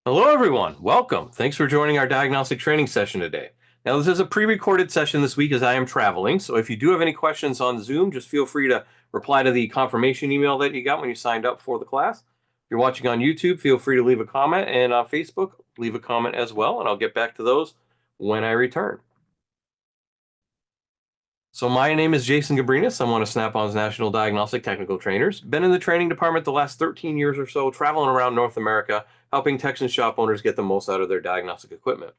Hello, everyone. Welcome. Thanks for joining our diagnostic training session today. Now, this is a pre-recorded session this week as I am traveling. So if you do have any questions on Zoom, just feel free to reply to the confirmation email that you got when you signed up for the class. If you're watching on YouTube, feel free to leave a comment. And on Facebook, leave a comment as well. And I'll get back to those when I return. So my name is Jason Gabrinas. I'm one of Snap-on's National Diagnostic Technical Trainers. Been in the training department the last 13 years or so, traveling around North America, helping techs and shop owners get the most out of their diagnostic equipment.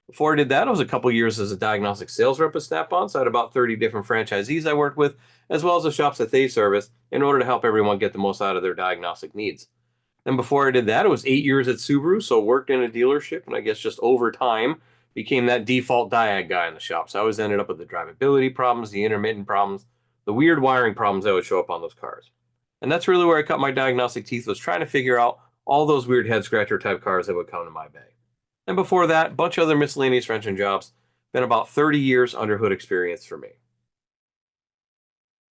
Before I did that, I was a couple years as a diagnostic sales rep at Snap-on, so I had about 30 different franchisees I worked with, as well as the shops that they service, in order to help everyone get the most out of their diagnostic needs. And before I did that, it was 8 years at Subaru, so worked in a dealership, and I guess just over time became that default diag guy in the shop. So I always ended up with the drivability problems, the intermittent problems, the weird wiring problems that would show up on those cars. And that's really where I cut my diagnostic teeth, was trying to figure out all those weird head scratcher type cars that would come to my bay. And before that, a bunch of other miscellaneous wrenching jobs. Been about 30 years under hood experience for me.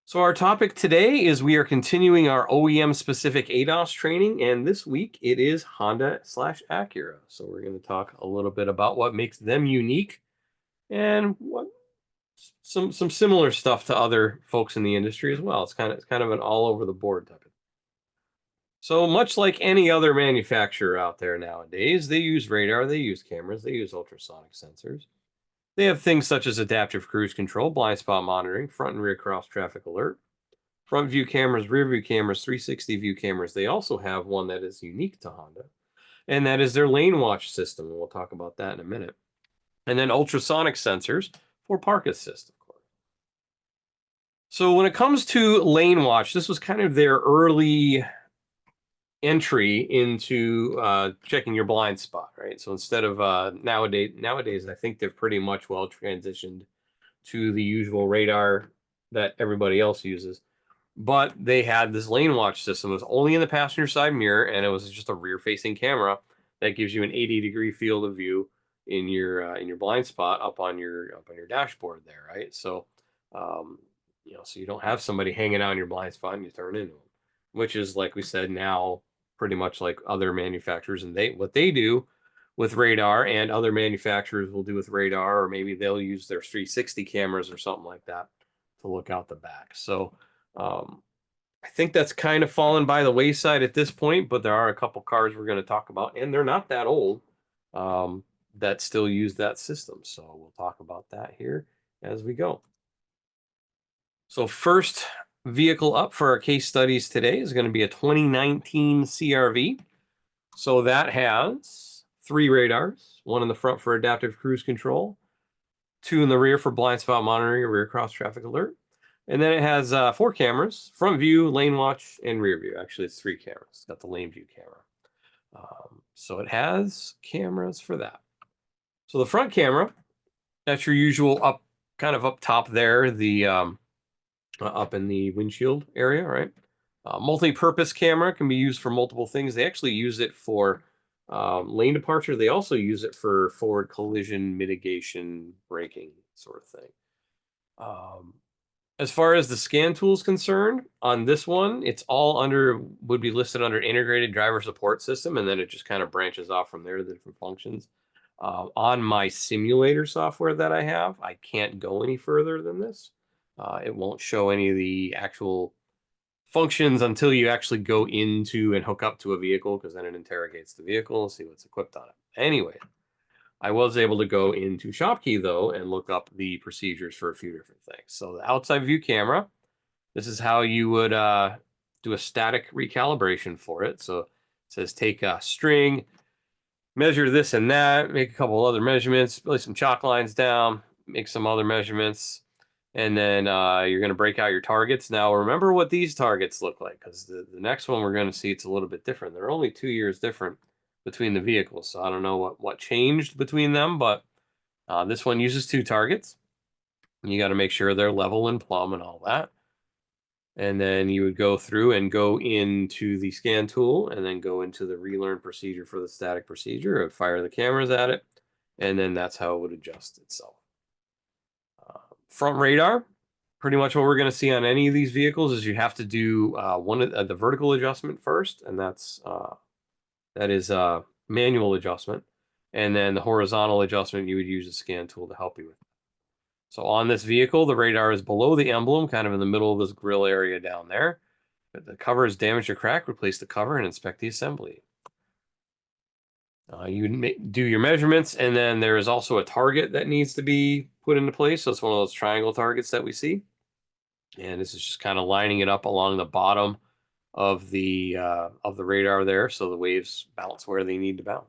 So our topic today is we are continuing our OEM-specific ADAS training, and this week it is Honda/Acura. So we're going to talk a little bit about what makes them unique and what some similar stuff to other folks in the industry as well. It's kind of an all over the board type of thing. So much like any other manufacturer out there nowadays, they use radar, they use cameras, they use ultrasonic sensors. They have things such as adaptive cruise control, blind spot monitoring, front and rear cross traffic alert, front view cameras, rear view cameras, 360 view cameras. They also have one that is unique to Honda, and that is their lane watch system. And we'll talk about that in a minute. And then ultrasonic sensors for park assist, of course. So when it comes to lane watch, this was kind of their early entry into checking your blind spot, right? So instead of nowadays, I think they're pretty much well transitioned to the usual radar that everybody else uses. But they had this lane watch system. It was only in the passenger side mirror, and it was just a rear-facing camera that gives you an 80-degree field of view in your blind spot up on your dashboard there, right? So, so you don't have somebody hanging out in your blind spot and you turn into them, which is, like we said, now pretty much like other manufacturers, and what they do with radar, and other manufacturers will do with radar, or maybe they'll use their 360 cameras or something like that to look out the back. So I think that's kind of fallen by the wayside at this point, but there are a couple cars we're going to talk about, and they're not that old, that still use that system. So we'll talk about that here as we go. So first vehicle up for our case studies today is going to be a 2019 CRV. So that has 3 radars, one in the front for adaptive cruise control, 2 in the rear for blind spot monitoring or rear cross traffic alert. And then it has 4 cameras: front view, lane watch, and rear view. Actually, it's 3 cameras. It's got the lane view camera. So it has cameras for that. So the front camera, that's your usual kind of up top there, the up in the windshield area, right? Multi-purpose camera can be used for multiple things. They actually use it for lane departure. They also use it for forward collision mitigation, braking sort of thing. As far as the scan tool is concerned, on this one, it's all would be listed under integrated driver support system, and then it just kind of branches off from there, the different functions. On my simulator software that I have, I can't go any further than this. It won't show any of the actual functions until you actually go into and hook up to a vehicle, because then it interrogates the vehicle and see what's equipped on it. Anyway, I was able to go into ShopKey, though, and look up the procedures for a few different things. So the outside view camera, this is how you would do a static recalibration for it. So it says take a string, measure this and that, make a couple other measurements, lay some chalk lines down, make some other measurements, and then you're going to break out your targets. Now, remember what these targets look like, because the next one we're going to see, it's a little bit different. They're only 2 years different between the vehicles, so I don't know what changed between them, but this one uses 2 targets. You got to make sure they're level and plumb and all that. And then you would go through and go into the scan tool, and then go into the relearn procedure for the static procedure. It would fire the cameras at it, and then that's how it would adjust itself. Front radar, pretty much what we're going to see on any of these vehicles is you have to do the vertical adjustment first, and that is manual adjustment. And then the horizontal adjustment, you would use a scan tool to help you with. So on this vehicle, the radar is below the emblem, kind of in the middle of this grill area down there. If the cover is damaged or cracked, replace the cover and inspect the assembly. You do your measurements, and then there is also a target that needs to be put into place. So it's one of those triangle targets that we see. And this is just kind of lining it up along the bottom of the radar there, so the waves bounce where they need to bounce.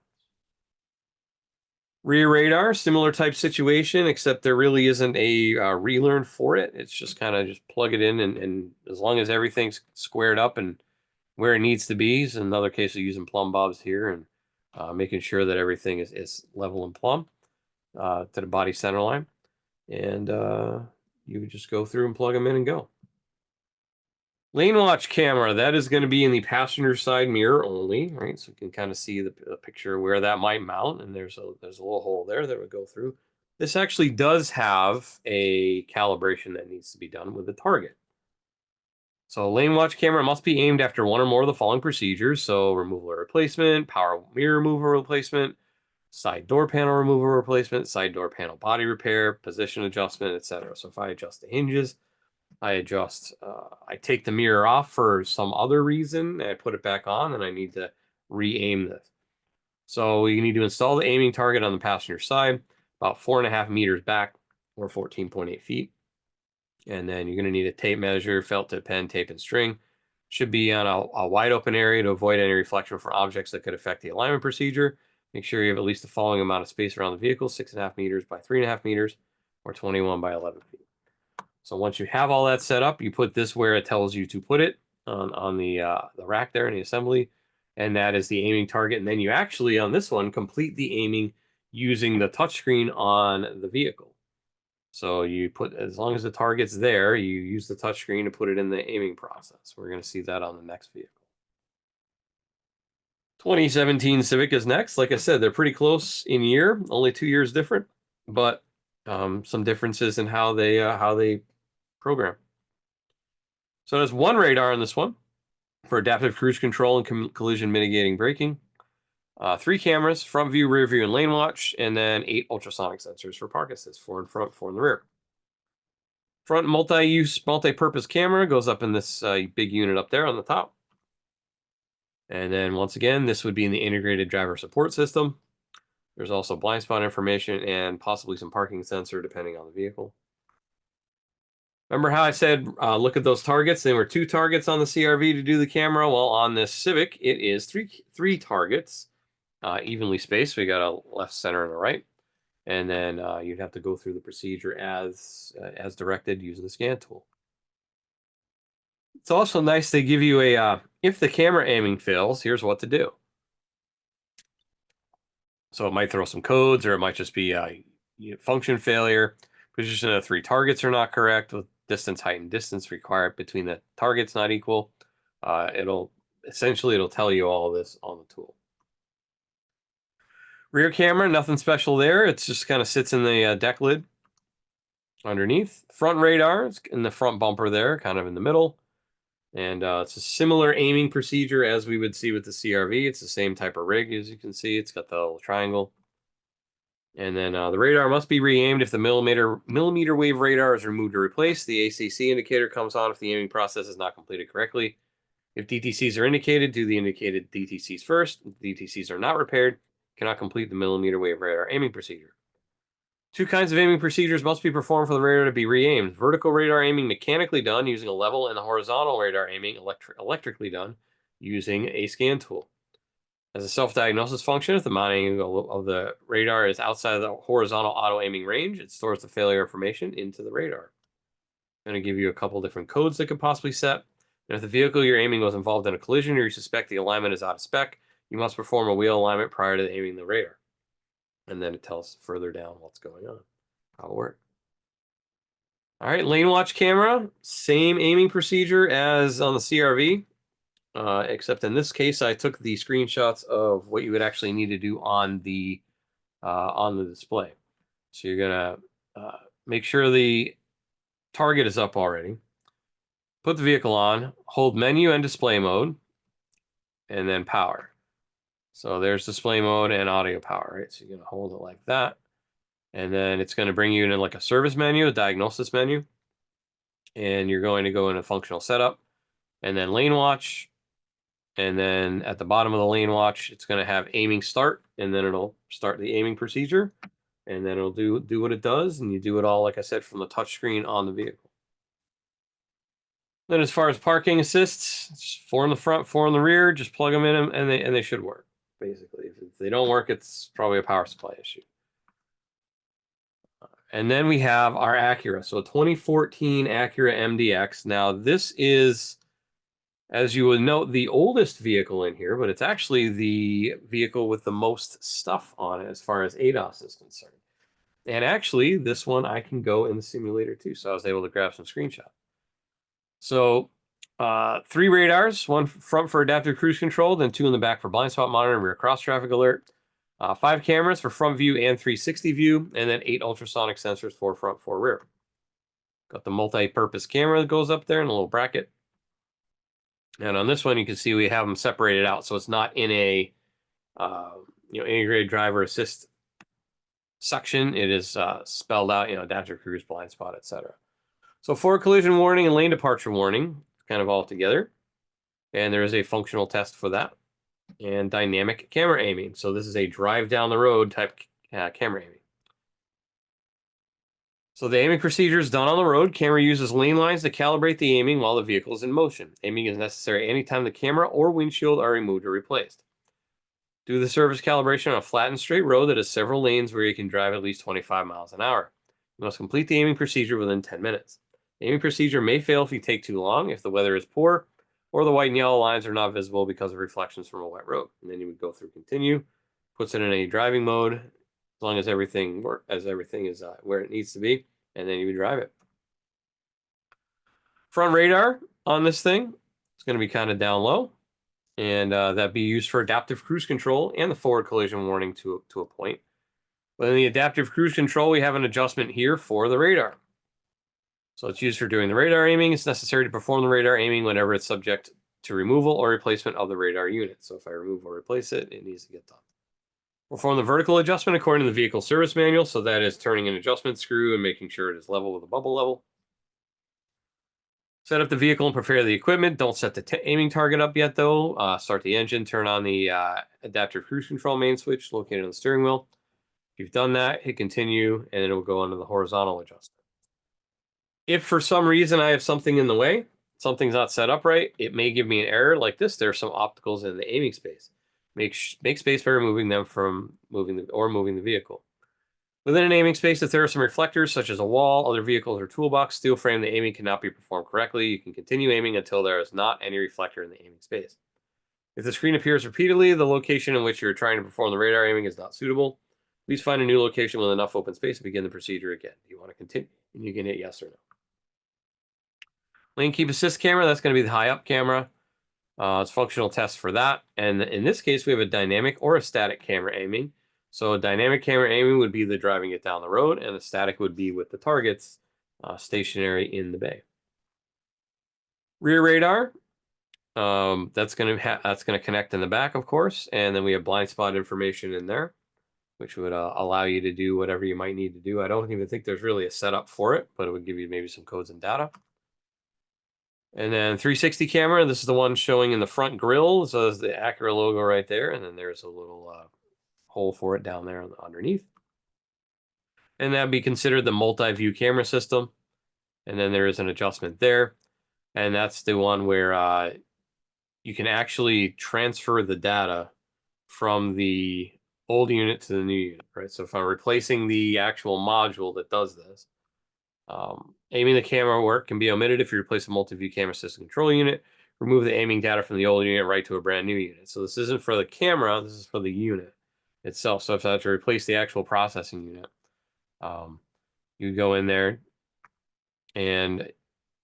Rear radar, similar type situation, except there really isn't a relearn for it. It's just kind of just plug it in, and as long as everything's squared up and where it needs to be. So in another case of using plumb bobs here and making sure that everything is level and plumb to the body center line. And you would just go through and plug them in and go. Lane watch camera, that is going to be in the passenger side mirror only, right? So you can kind of see the picture where that might mount, and there's a little hole there that would go through. This actually does have a calibration that needs to be done with the target. So a lane watch camera must be aimed after one or more of the following procedures. So removal or replacement, power mirror removal replacement, side door panel removal replacement, side door panel body repair, position adjustment, etc. So if I adjust the hinges, I take the mirror off for some other reason, and I put it back on, and I need to re-aim this. So you need to install the aiming target on the passenger side, about 4.5 meters back, or 14.8 feet. And then you're going to need a tape measure, felt tip pen, tape, and string. Should be on a wide open area to avoid any reflection from objects that could affect the alignment procedure. Make sure you have at least the following amount of space around the vehicle, 6.5 meters by 3.5 meters, or 21 by 11 feet. So once you have all that set up, you put this where it tells you to put it on the rack there in the assembly, and that is the aiming target. And then you actually, on this one, complete the aiming using the touchscreen on the vehicle. So you put, as long as the target's there, you use the touchscreen to put it in the aiming process. We're going to see that on the next vehicle. 2017 Civic is next. Like I said, they're pretty close in year, only 2 years different, but some differences in how they program. So there's one radar on this one for adaptive cruise control and collision mitigating braking. 3 cameras, front view, rear view, and lane watch, and then 8 ultrasonic sensors for park assist, 4 in front, 4 in the rear. Front multi-use, multi-purpose camera goes up in this big unit up there on the top. And then once again, this would be in the integrated driver support system. There's also blind spot information and possibly some parking sensor depending on the vehicle. Remember how I said look at those targets? There were 2 targets on the CRV to do the camera. Well, on this Civic, it is three targets, evenly spaced. We got a left, center, and a right. And then you'd have to go through the procedure as directed using the scan tool. It's also nice they give you a, if the camera aiming fails, here's what to do. So it might throw some codes, or it might just be a function failure. Position of 3 targets are not correct, with distance, height, and distance required between the targets not equal. It'll tell you all of this on the tool. Rear camera, nothing special there. It just kind of sits in the deck lid underneath. Front radar is in the front bumper there, kind of in the middle. And it's a similar aiming procedure as we would see with the CRV. It's the same type of rig, as you can see. It's got the little triangle. And then the radar must be re-aimed if the millimeter wave radar is removed or replaced. The ACC indicator comes on if the aiming process is not completed correctly. If DTCs are indicated, do the indicated DTCs first. If DTCs are not repaired, cannot complete the millimeter wave radar aiming procedure. 2 kinds of aiming procedures must be performed for the radar to be re-aimed. Vertical radar aiming mechanically done using a level, and the horizontal radar aiming electrically done using a scan tool. As a self-diagnosis function, if the mounting angle of the radar is outside of the horizontal auto-aiming range, it stores the failure information into the radar. I'm going to give you a couple different codes that could possibly set. And if the vehicle you're aiming was involved in a collision or you suspect the alignment is out of spec, you must perform a wheel alignment prior to aiming the radar. And then it tells further down what's going on, how it works. All right, lane watch camera, same aiming procedure as on the CRV. Except in this case, I took the screenshots of what you would actually need to do on the display. So you're gonna make sure the target is up already. Put the vehicle on, hold menu and display mode, and then power. So there's display mode and audio power, right? So you're going to hold it like that. And then it's going to bring you into like a service menu, a diagnosis menu. And you're going to go into functional setup and then lane watch. And then at the bottom of the lane watch, it's going to have aiming start, and then it'll start the aiming procedure, and then it'll do what it does, and you do it all, like I said, from the touch screen on the vehicle. Then as far as parking assists, it's 4 in the front, 4 in the rear. Just plug them in, and they should work. Basically, if they don't work, it's probably a power supply issue. And then we have our Acura. So 2014 Acura MDX. Now this is, as you would note, the oldest vehicle in here, but it's actually the vehicle with the most stuff on it as far as ADAS is concerned. And actually, this one I can go in the simulator too, so I was able to grab some screenshots. So 3 radars, 1 front for adaptive cruise control, then 2 in the back for blind spot monitor and rear cross traffic alert. 5 cameras for front view and 360 view, and then 8 ultrasonic sensors for front, 4 rear. Got the multi-purpose camera that goes up there in a little bracket. And on this one, you can see we have them separated out, so it's not in a integrated driver assist section. It is spelled out, adaptive cruise, blind spot, etc. So forward collision warning and lane departure warning, kind of all together. And there is a functional test for that. And dynamic camera aiming. So this is a drive down the road type camera aiming. So the aiming procedure is done on the road. Camera uses lane lines to calibrate the aiming while the vehicle is in motion. Aiming is necessary anytime the camera or windshield are removed or replaced. Do the surface calibration on a flat and straight road that has several lanes where you can drive at least 25 miles an hour. You must complete the aiming procedure within 10 minutes. The aiming procedure may fail if you take too long, if the weather is poor, or the white and yellow lines are not visible because of reflections from a wet road. And then you would go through continue, puts it in a driving mode, as long as everything is where it needs to be, and then you would drive it. Front radar on this thing is going to be kind of down low, and that'd be used for adaptive cruise control and the forward collision warning to a point. But in the adaptive cruise control, we have an adjustment here for the radar. So it's used for doing the radar aiming. It's necessary to perform the radar aiming whenever it's subject to removal or replacement of the radar unit. So if I remove or replace it, it needs to get done. Perform the vertical adjustment according to the vehicle service manual. So that is turning an adjustment screw and making sure it is level with the bubble level. Set up the vehicle and prepare the equipment. Don't set the aiming target up yet, though. Start the engine, turn on the adaptive cruise control main switch located on the steering wheel. If you've done that, hit continue, and it will go into the horizontal adjustment. If for some reason I have something in the way, something's not set up right, it may give me an error like this. There's some opticals in the aiming space. Make space by removing them from moving the vehicle. Within an aiming space, if there are some reflectors, such as a wall, other vehicles, or toolbox, steel frame, the aiming cannot be performed correctly. You can continue aiming until there is not any reflector in the aiming space. If the screen appears repeatedly, the location in which you're trying to perform the radar aiming is not suitable. Please find a new location with enough open space to begin the procedure again. Do you want to continue? And you can hit yes or no. Lane keep assist camera, that's going to be the high up camera. It's functional test for that. And in this case, we have a dynamic or a static camera aiming. So a dynamic camera aiming would be the driving it down the road, and the static would be with the targets stationary in the bay. Rear radar, that's going to connect in the back, of course, and then we have blind spot information in there, which would allow you to do whatever you might need to do. I don't even think there's really a setup for it, but it would give you maybe some codes and data. And then 360 camera, this is the one showing in the front grille. So there's the Acura logo right there, and then there's a little hole for it down there underneath. And that'd be considered the multi-view camera system. And then there is an adjustment there. And that's the one where you can actually transfer the data from the old unit to the new unit, right? So if I'm replacing the actual module that does this, aiming the camera work can be omitted if you replace a multi-view camera system control unit. Remove the aiming data from the old unit, right to a brand new unit. So this isn't for the camera, this is for the unit itself. So if I have to replace the actual processing unit, you go in there, and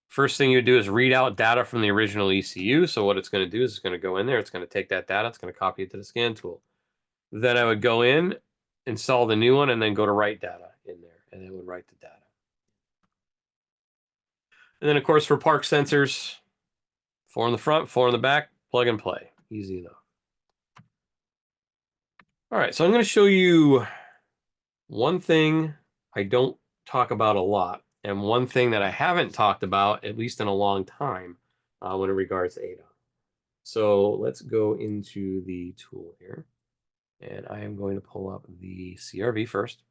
first thing you do is read out data from the original ECU. So what it's going to do is it's going to go in there, it's going to take that data, it's going to copy it to the scan tool. Then I would go in, install the new one, and then go to write data in there, and it would write the data. And then, of course, for park sensors, 4 in the front, 4 in the back, plug and play. Easy enough. All right, so I'm going to show you one thing I don't talk about a lot, and one thing that I haven't talked about, at least in a long time, when it regards to ADAS. So let's go into the tool here, and I am going to pull up the CRV first.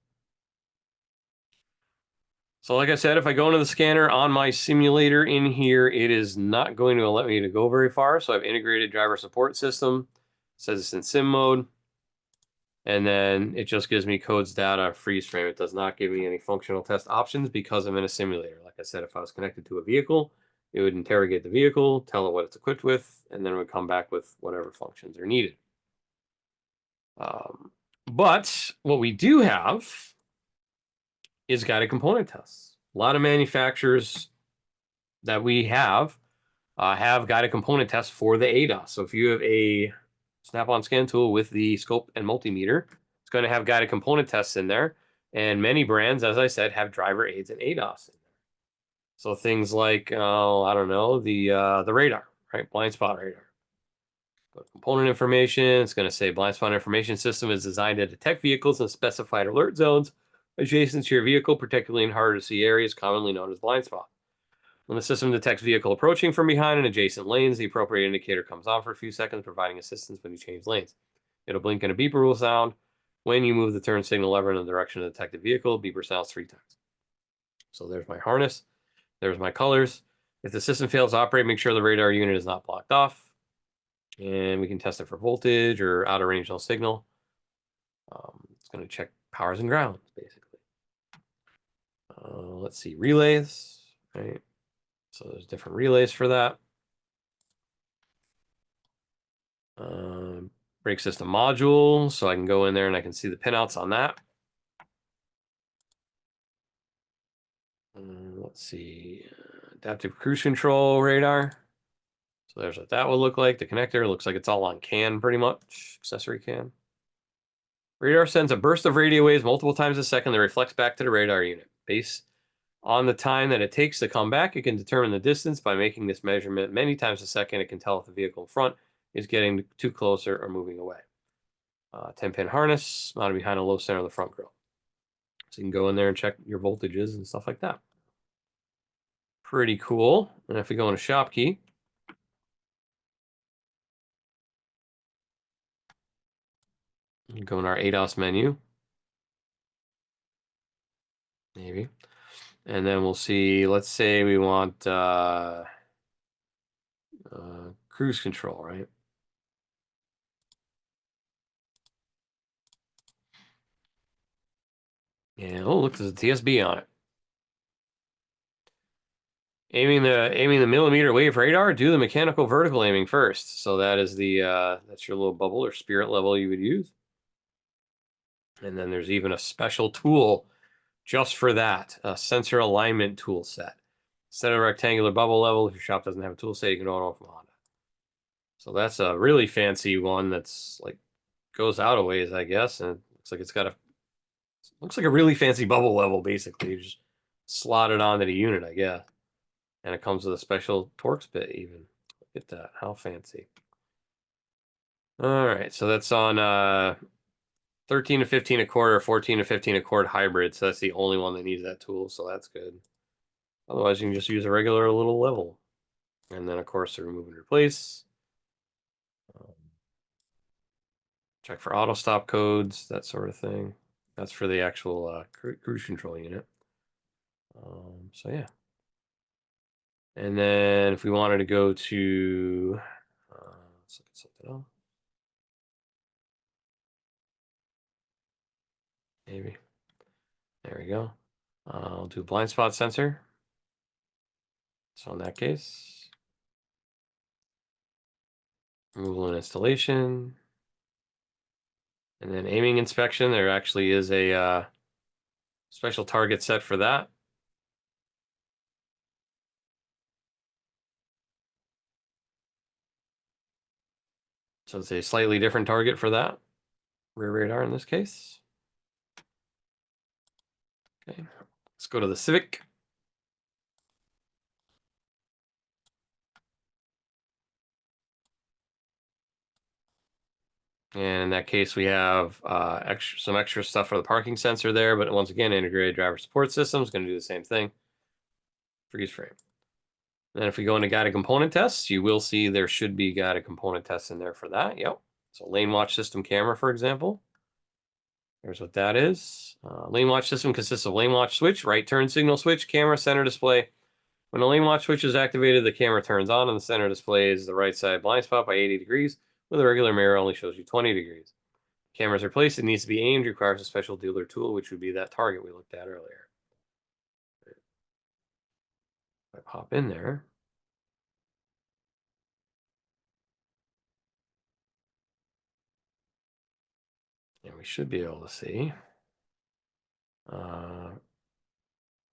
So like I said, if I go into the scanner on my simulator in here, it is not going to let me to go very far. So I've integrated driver support system. It says it's in sim mode. And then it just gives me codes, data, freeze frame. It does not give me any functional test options because I'm in a simulator. Like I said, if I was connected to a vehicle, it would interrogate the vehicle, tell it what it's equipped with, and then it would come back with whatever functions are needed. But what we do have is guided component tests. A lot of manufacturers that we have guided component tests for the ADAS. So if you have a Snap-on scan tool with the scope and multimeter, it's going to have guided component tests in there. And many brands, as I said, have driver aids and ADAS in there. So things like, I don't know, the radar, right? Blind spot radar. Go to component information. It's going to say blind spot information system is designed to detect vehicles in specified alert zones adjacent to your vehicle, particularly in harder to see areas, commonly known as blind spot. When the system detects vehicle approaching from behind in adjacent lanes, the appropriate indicator comes on for a few seconds, providing assistance when you change lanes. It'll blink and a beeper will sound. When you move the turn signal lever in the direction of the detected vehicle, beeper sounds 3 times. So there's my harness. There's my colors. If the system fails to operate, make sure the radar unit is not blocked off. And we can test it for voltage or out of range no signal. It's going to check powers and grounds, basically. Let's see, relays, right? So there's different relays for that. Brake system module, so I can go in there and I can see the pinouts on that. Let's see, adaptive cruise control radar. So there's what that would look like. The connector looks like it's all on CAN pretty much, accessory CAN. Radar sends a burst of radio waves multiple times a second that reflects back to the radar unit. Based on the time that it takes to come back, it can determine the distance by making this measurement many times a second. It can tell if the vehicle in front is getting too closer or moving away. 10-pin harness mounted behind a low center of the front grille. So you can go in there and check your voltages and stuff like that. Pretty cool. And if we go into shop key, go in our ADAS menu, maybe. And then we'll see, let's say we want cruise control, right? And oh, look, there's a TSB on it. Aiming the millimeter wave radar, do the mechanical vertical aiming first. So that is the that's your little bubble or spirit level you would use. And then there's even a special tool just for that, a sensor alignment tool set. Instead of a rectangular bubble level, if your shop doesn't have a tool set, you can order from Honda. So that's a really fancy one that's like goes out a ways, I guess, and it looks like it's got looks like a really fancy bubble level, basically. You just slot it onto the unit, I guess. And it comes with a special Torx bit even. Look at that, how fancy. All right, so that's on 13 to 15 a quarter, 14 to 15 a cord hybrid. So that's the only one that needs that tool, so that's good. Otherwise, you can just use a regular little level. And then, of course, the remove and replace. Check for auto stop codes, that sort of thing. That's for the actual cruise control unit. So, yeah. And then if we wanted to go to, let's look at something else. Maybe. There we go. I'll do blind spot sensor. So in that case, removal and installation. And then aiming inspection, there actually is a special target set for that. So it's a slightly different target for that. Rear radar in this case. Okay, let's go to the Civic. And in that case, we have some extra stuff for the parking sensor there, but once again, integrated driver support system is going to do the same thing. Freeze frame. Then if we go into guided component tests, you will see there should be guided component tests in there for that. Yep. So lane watch system camera, for example. Here's what that is. Lane watch system consists of lane watch switch, right turn signal switch, camera, center display. When the lane watch switch is activated, the camera turns on and the center displays the right side blind spot by 80 degrees, where the regular mirror only shows you 20 degrees. Cameras are placed, it needs to be aimed, requires a special dealer tool, which would be that target we looked at earlier. If I pop in there, and we should be able to see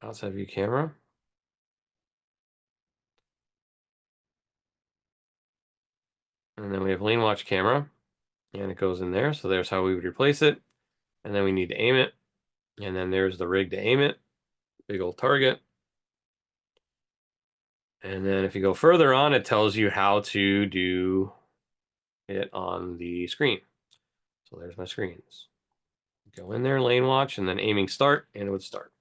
outside view camera. And then we have lane watch camera, and it goes in there. So there's how we would replace it. And then we need to aim it. And then there's the rig to aim it. Big old target. And then if you go further on, it tells you how to do it on the screen. So there's my screens. Go in there, lane watch, and then aiming start, and it would start.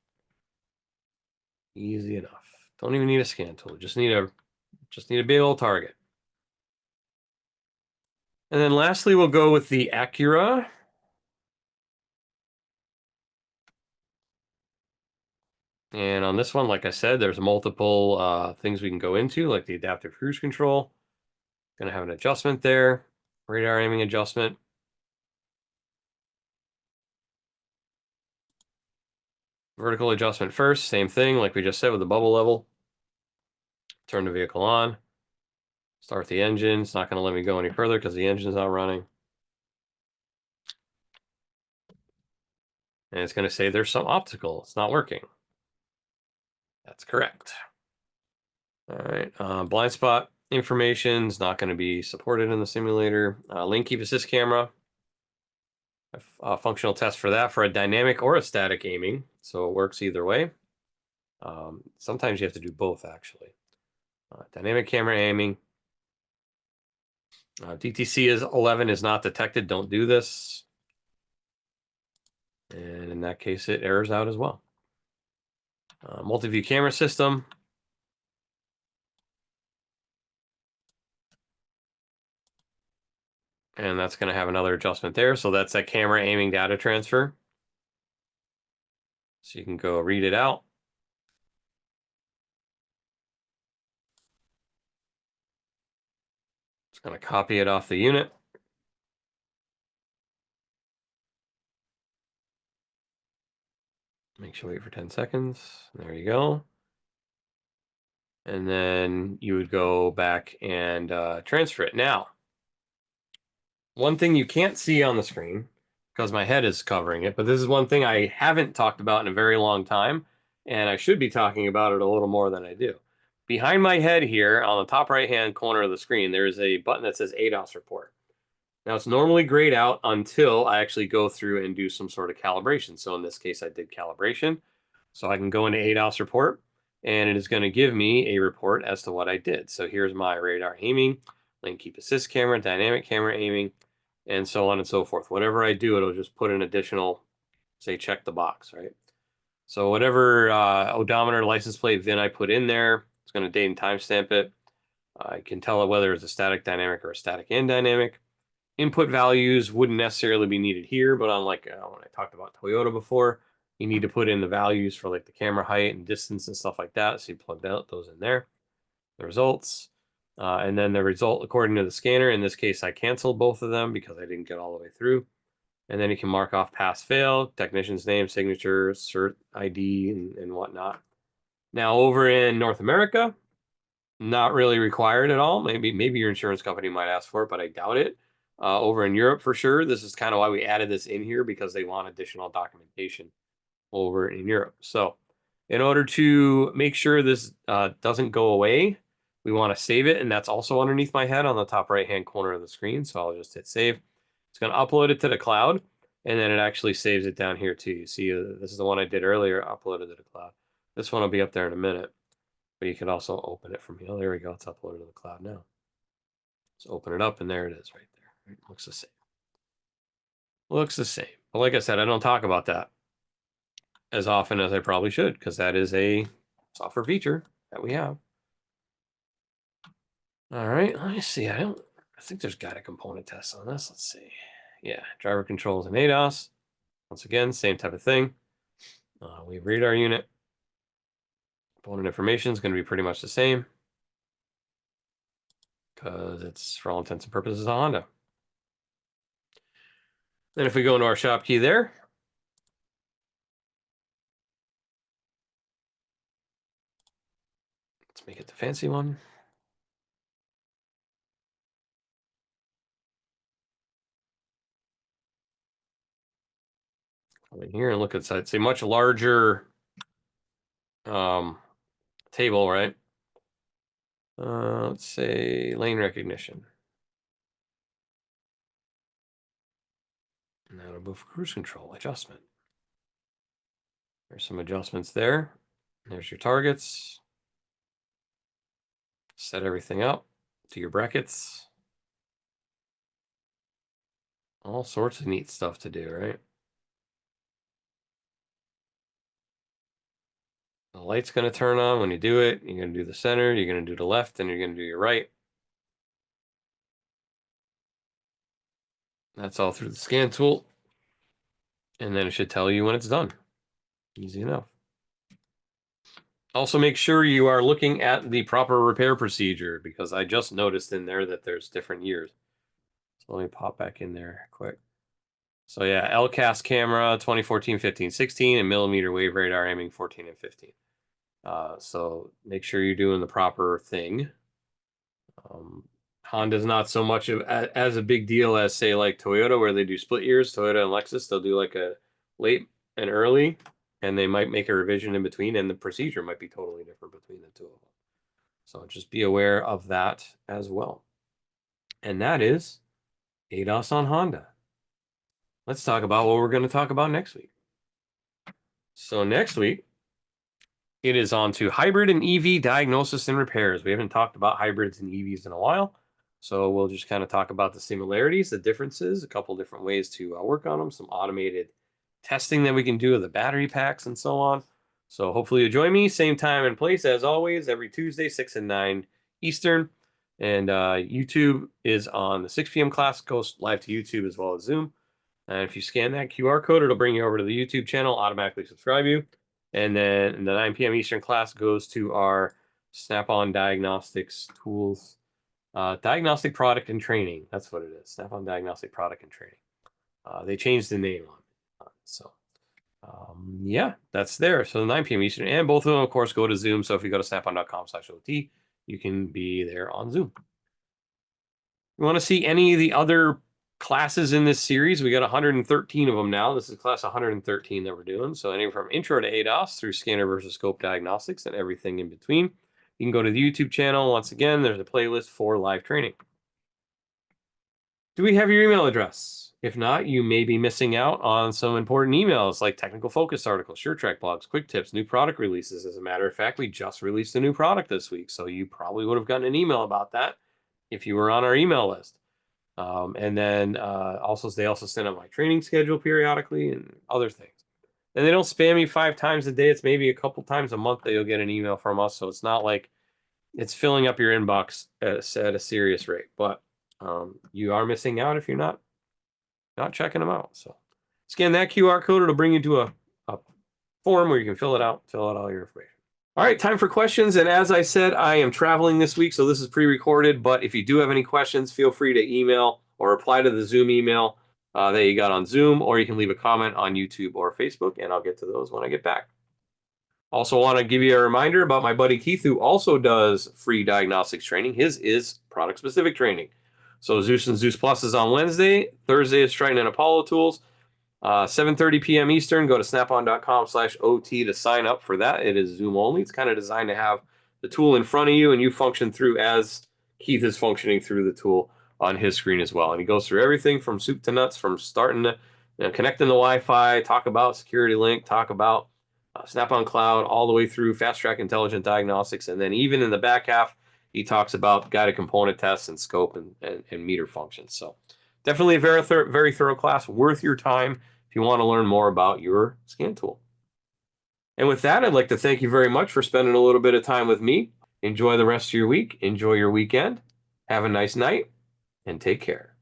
Easy enough. Don't even need a scan tool. Just need a big old target. And then lastly, we'll go with the Acura. And on this one, like I said, there's multiple things we can go into, like the adaptive cruise control. Going to have an adjustment there, radar aiming adjustment. Vertical adjustment first, same thing, like we just said with the bubble level. Turn the vehicle on. Start the engine. It's not going to let me go any further because the engine's not running. And it's going to say there's some obstacle. It's not working. That's correct. All right. Blind spot information is not going to be supported in the simulator. Lane keep assist camera. A functional test for that for a dynamic or a static aiming. So it works either way. Sometimes you have to do both, actually. Dynamic camera aiming. DTC is 11 is not detected. Don't do this. And in that case, it errors out as well. Multi-view camera system. And that's going to have another adjustment there. So that's that camera aiming data transfer. So you can go read it out. Just going to copy it off the unit. Make sure wait for 10 seconds. There you go. And then you would go back and transfer it. Now, one thing you can't see on the screen, because my head is covering it, but this is one thing I haven't talked about in a very long time, and I should be talking about it a little more than I do. Behind my head here, on the top right-hand corner of the screen, there is a button that says ADAS report. Now, it's normally grayed out until I actually go through and do some sort of calibration. So in this case, I did calibration. So I can go into ADAS report, and it is going to give me a report as to what I did. So here's my radar aiming, lane keep assist camera, dynamic camera aiming, and so on and so forth. Whatever I do, it'll just put an additional, say, check the box, right? So whatever odometer, license plate, VIN I put in there, it's going to date and timestamp it. I can tell it whether it's a static dynamic or a static and dynamic. Input values wouldn't necessarily be needed here, but unlike when I talked about Toyota before, you need to put in the values for like the camera height and distance and stuff like that. So you plug those in there, the results, and then the result according to the scanner. In this case, I canceled both of them because I didn't get all the way through. And then you can mark off pass fail, technician's name, signature, cert ID, and whatnot. Now over in North America, not really required at all. Maybe your insurance company might ask for it, but I doubt it. Over in Europe, for sure. This is kind of why we added this in here, because they want additional documentation over in Europe. So in order to make sure this doesn't go away, we want to save it. And that's also underneath my head on the top right-hand corner of the screen. So I'll just hit save. It's going to upload it to the cloud, and then it actually saves it down here too. You see, this is the one I did earlier, uploaded to the cloud. This one will be up there in a minute. But you can also open it from here. Oh, there we go. It's uploaded to the cloud now. Let's open it up, and there it is right there. Right? Looks the same. Looks the same. But like I said, I don't talk about that as often as I probably should, because that is a software feature that we have. All right, let me see. I think there's got a component test on this. Let's see. Yeah, driver controls and ADAS. Once again, same type of thing. We have radar unit. Component information is going to be pretty much the same because it's, for all intents and purposes, a Honda. Then if we go into our shop key there, let's make it the fancy one. Come in here and look at it's a much larger table, right? Let's say lane recognition. And that'll move cruise control adjustment. There's some adjustments there. There's your targets. Set everything up to your brackets. All sorts of neat stuff to do, right? The light's going to turn on when you do it. You're going to do the center, you're going to do the left, and you're going to do your right. That's all through the scan tool. And then it should tell you when it's done. Easy enough. Also, make sure you are looking at the proper repair procedure, because I just noticed in there that there's different years. So let me pop back in there quick. So yeah, LCAS camera 2014, 15, 16, and millimeter wave radar aiming 14 and 15. So make sure you're doing the proper thing. Honda's not so much of as a big deal as, say, like Toyota, where they do split years. Toyota and Lexus, they'll do like a late and early, and they might make a revision in between, and the procedure might be totally different between the two of them. So just be aware of that as well. And that is ADAS on Honda. Let's talk about what we're going to talk about next week. So next week, it is on to hybrid and EV diagnosis and repairs. We haven't talked about hybrids and EVs in a while. So we'll just kind of talk about the similarities, the differences, a couple different ways to work on them, some automated testing that we can do of the battery packs and so on. So hopefully you'll join me, same time and place as always, every Tuesday, 6 and 9 Eastern. And YouTube is on the 6 p.m. class, goes live to YouTube as well as Zoom. And if you scan that QR code, it'll bring you over to the YouTube channel, automatically subscribe you. And then the 9 p.m. Eastern class goes to our Snap-on Diagnostics tools, diagnostic product and training. That's what it is. Snap-on Diagnostic Product and Training. They changed the name on it. So yeah, that's there. So the 9 p.m. Eastern, and both of them, of course, go to Zoom. So if you go to snapon.com/OT, you can be there on Zoom. You want to see any of the other classes in this series? We got 113 of them now. This is class 113 that we're doing. So anything from intro to ADAS through scanner versus scope diagnostics and everything in between. You can go to the YouTube channel. Once again, there's a playlist for live training. Do we have your email address? If not, you may be missing out on some important emails like technical focus articles, SureTrack blogs, quick tips, new product releases. As a matter of fact, we just released a new product this week, so you probably would have gotten an email about that if you were on our email list. And then they also send out my training schedule periodically and other things. And they don't spam me 5 times a day. It's maybe a couple times a month that you'll get an email from us. So it's not like it's filling up your inbox at a serious rate. But you are missing out if you're not checking them out. So scan that QR code. It'll bring you to a form where you can fill out all your information. All right, time for questions. And as I said, I am traveling this week, so this is pre-recorded. But if you do have any questions, feel free to email or reply to the Zoom email that you got on Zoom, or you can leave a comment on YouTube or Facebook, and I'll get to those when I get back. Also want to give you a reminder about my buddy Keith, who also does free diagnostics training. His is product-specific training. So Zeus and Zeus Plus is on Wednesday. Thursday is Triton and Apollo Tools. 7:30 p.m. Eastern. Go to snapon.com/OT to sign up for that. It is Zoom only. It's kind of designed to have the tool in front of you and you function through as Keith is functioning through the tool on his screen as well. And he goes through everything from soup to nuts, from starting to connecting the Wi-Fi, talk about security link, talk about Snap-on Cloud, all the way through fast track intelligent diagnostics. And then even in the back half, he talks about guided component tests and scope and meter functions. So Definitely a very thorough class, worth your time if you want to learn more about your scan tool. And with that, I'd like to thank you very much for spending a little bit of time with me. Enjoy the rest of your week. Enjoy your weekend. Have a nice night and take care.